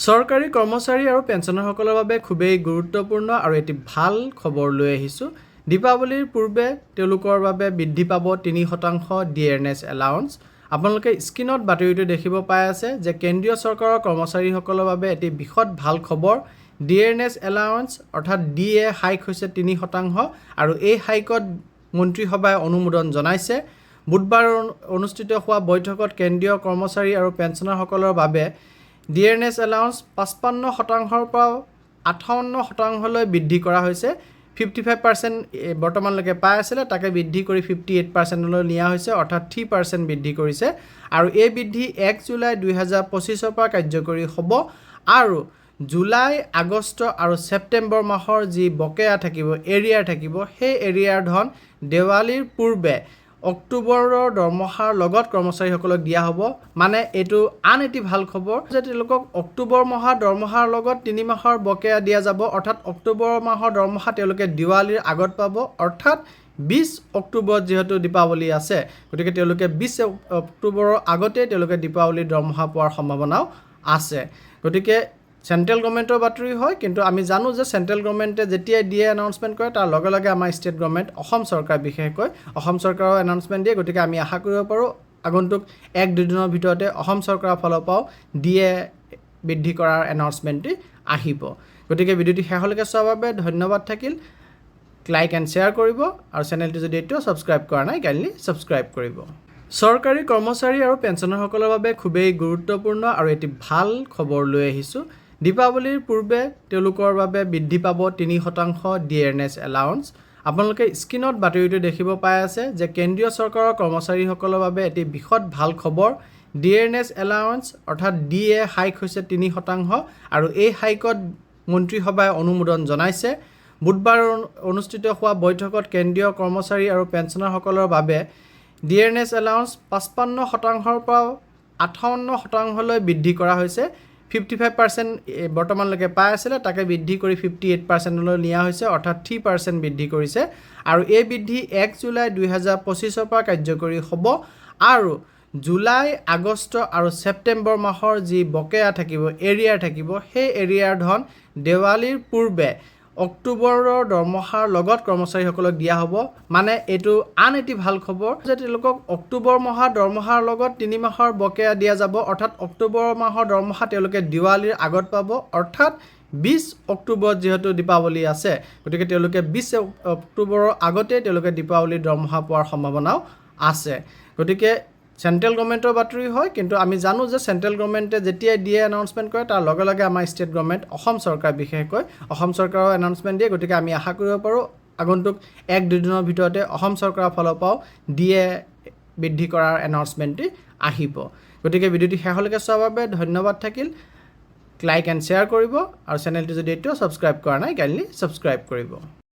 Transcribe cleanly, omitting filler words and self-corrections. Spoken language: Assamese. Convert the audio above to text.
চৰকাৰী কৰ্মচাৰী আৰু পেঞ্চনাৰসকলৰ বাবে খুবেই গুৰুত্বপূৰ্ণ আৰু এটি ভাল খবৰ লৈ আহিছোঁ। দীপাৱলীৰ পূৰ্বে তেওঁলোকৰ বাবে বৃদ্ধি পাব 3% ডিয়াৰনেছ এলাউন্স। আপোনালোকে স্ক্ৰীনত বাতৰিটো দেখিব পাই আছে যে কেন্দ্ৰীয় চৰকাৰৰ কৰ্মচাৰীসকলৰ বাবে এটি বিশদ ভাল খবৰ। ডিয়াৰনেছ এলাউন্স অৰ্থাৎ ডিএ হাইক হৈছে 3% আৰু এই হাইকত মন্ত্ৰীসভাই অনুমোদন জনাইছে। বুধবাৰ অনুষ্ঠিত হোৱা বৈঠকত কেন্দ্ৰীয় কৰ্মচাৰী আৰু পেঞ্চনাৰসকলৰ বাবে ডিয়াৰনেছ এলাউন্স 55%ৰ পৰা 58%লৈ বৃদ্ধি কৰা হৈছে। 55% বৰ্তমানলৈকে পাই আছিলে, তাকে বৃদ্ধি কৰি 58%লৈ নিয়া হৈছে, অৰ্থাৎ 3% বৃদ্ধি কৰিছে। আৰু এই বৃদ্ধি 1 জুলাই 2025ৰ পৰা কাৰ্যকৰী হ'ব। আৰু জুলাই, আগষ্ট আৰু ছেপ্টেম্বৰ মাহৰ যি বকেয়া থাকিব, এৰিয়াৰ থাকিব, সেই এৰিয়াৰ ধন দেৱালীৰ পূৰ্বে অক্টোবৰৰ দৰমহাৰ লগত কৰ্মচাৰীসকলক দিয়া হ'ব। মানে এইটো আন এটি ভাল খবৰ যে তেওঁলোকক অক্টোবৰ মাহৰ দৰমহাৰ লগত 3 মাহৰ বকেয়া দিয়া যাব, অৰ্থাৎ অক্টোবৰ মাহৰ দৰমহা তেওঁলোকে দিৱালীৰ আগত পাব, অৰ্থাৎ 20 অক্টোবৰত যিহেতু দীপাৱলী আছে, গতিকে তেওঁলোকে 20 অক্টোবৰৰ আগতেই তেওঁলোকে দীপাৱলীৰ দৰমহা পোৱাৰ সম্ভাৱনাও আছে। গতিকে চেণ্ট্ৰেল গভৰ্ণমেণ্টৰ বাতৰি হয়, কিন্তু আমি জানো যে চেণ্ট্ৰেল গভৰ্ণমেণ্টে যেতিয়াই দিয়ে এনাউন্সমেণ্ট কৰে তাৰ লগে লগে আমাৰ ষ্টেট গভৰ্ণমেণ্ট, অসম চৰকাৰ বিশেষকৈ অসম চৰকাৰৰ এনাউন্সমেণ্ট দিয়ে। গতিকে আমি আশা কৰিব পাৰোঁ আগন্তুক 1-2 দিনৰ ভিতৰতে অসম চৰকাৰৰ ফালৰ পৰাও ডিএ বৃদ্ধি কৰাৰ এনাউন্সমেণ্টটি আহিব। গতিকে ভিডিঅ'টি শেষলৈকে চোৱাৰ বাবে ধন্যবাদ থাকিল। লাইক এণ্ড শ্বেয়াৰ কৰিব আৰু চেনেলটো যদি এতিয়াও ছাবস্ক্ৰাইব কৰা নাই কাইণ্ডলি ছাবস্ক্ৰাইব কৰিব। চৰকাৰী কৰ্মচাৰী আৰু পেঞ্চনাৰসকলৰ বাবে খুবেই গুৰুত্বপূৰ্ণ আৰু এটি ভাল খবৰ লৈ আহিছোঁ। দীপাৱলীৰ পূৰ্বে তেওঁলোকৰ বাবে বৃদ্ধি পাব 3% ডিয়াৰনেছ এলাউন্স। আপোনালোকে স্ক্ৰীনত বাতৰিটো দেখিব পাই আছে যে কেন্দ্ৰীয় চৰকাৰৰ কৰ্মচাৰীসকলৰ বাবে এটি বিশদ ভাল খবৰ। ডিয়াৰনেছ এলাউন্স অৰ্থাৎ ডিএ হাইক হৈছে 3% আৰু এই হাইকত মন্ত্ৰীসভাই অনুমোদন জনাইছে। বুধবাৰ অনুষ্ঠিত হোৱা বৈঠকত কেন্দ্ৰীয় কৰ্মচাৰী আৰু পেঞ্চনাৰসকলৰ বাবে ডিয়াৰনেছ এলাউন্স 55%ৰ পৰা 58%লৈ বৃদ্ধি কৰা হৈছে। 55% বৰ্তমানলৈকে পাই আছিলে, তাকে বৃদ্ধি কৰি 58%লৈ নিয়া হৈছে, অৰ্থাৎ 3% বৃদ্ধি কৰিছে। আৰু এই বৃদ্ধি 1 জুলাই 2025ৰ পৰা কাৰ্যকৰী হ'ব। আৰু জুলাই, আগষ্ট আৰু ছেপ্টেম্বৰ মাহৰ যি বকেয়া থাকিব, এৰিয়াৰ থাকিব, সেই এৰিয়াৰ ধন দেৱালীৰ পূৰ্বে অক্টোবৰৰ দৰমহাৰ লগত কৰ্মচাৰীসকলক দিয়া হ'ব। মানে এইটো আন এটি ভাল খবৰ যে তেওঁলোকক অক্টোবৰ মাহৰ দৰমহাৰ লগত 3 মাহৰ বকেয়া দিয়া যাব, অৰ্থাৎ অক্টোবৰ মাহৰ দৰমহা তেওঁলোকে দিৱালীৰ আগত পাব, অৰ্থাৎ 20 অক্টোবৰত যিহেতু দীপাৱলী আছে, গতিকে তেওঁলোকে 20 অক্টোবৰৰ আগতেই তেওঁলোকে দীপাৱলীৰ দৰমহা পোৱাৰ সম্ভাৱনাও আছে। গতিকে চেণ্ট্ৰেল গভৰ্ণমেণ্টৰ বাতৰি হয়, কিন্তু আমি জানো যে চেণ্ট্ৰেল গভৰ্ণমেণ্টে যেতিয়াই দিয়ে এনাউন্সমেণ্ট কৰে তাৰ লগে লগে আমাৰ ষ্টেট গভৰ্ণমেণ্ট, অসম চৰকাৰ বিশেষকৈ অসম চৰকাৰৰ এনাউন্সমেণ্ট দিয়ে। গতিকে আমি আশা কৰিব পাৰোঁ আগন্তুক 1-2 দিনৰ ভিতৰতে অসম চৰকাৰৰ ফালৰ পৰাও ডিএ বৃদ্ধি কৰাৰ এনাউন্সমেণ্টটি আহিব। গতিকে ভিডিঅ'টি শেষলৈকে চোৱাৰ বাবে ধন্যবাদ থাকিল। লাইক এণ্ড শ্বেয়াৰ কৰিব আৰু চেনেলটো যদি এতিয়াও ছাবস্ক্ৰাইব কৰা নাই কাইণ্ডলি ছাবস্ক্ৰাইব কৰিব।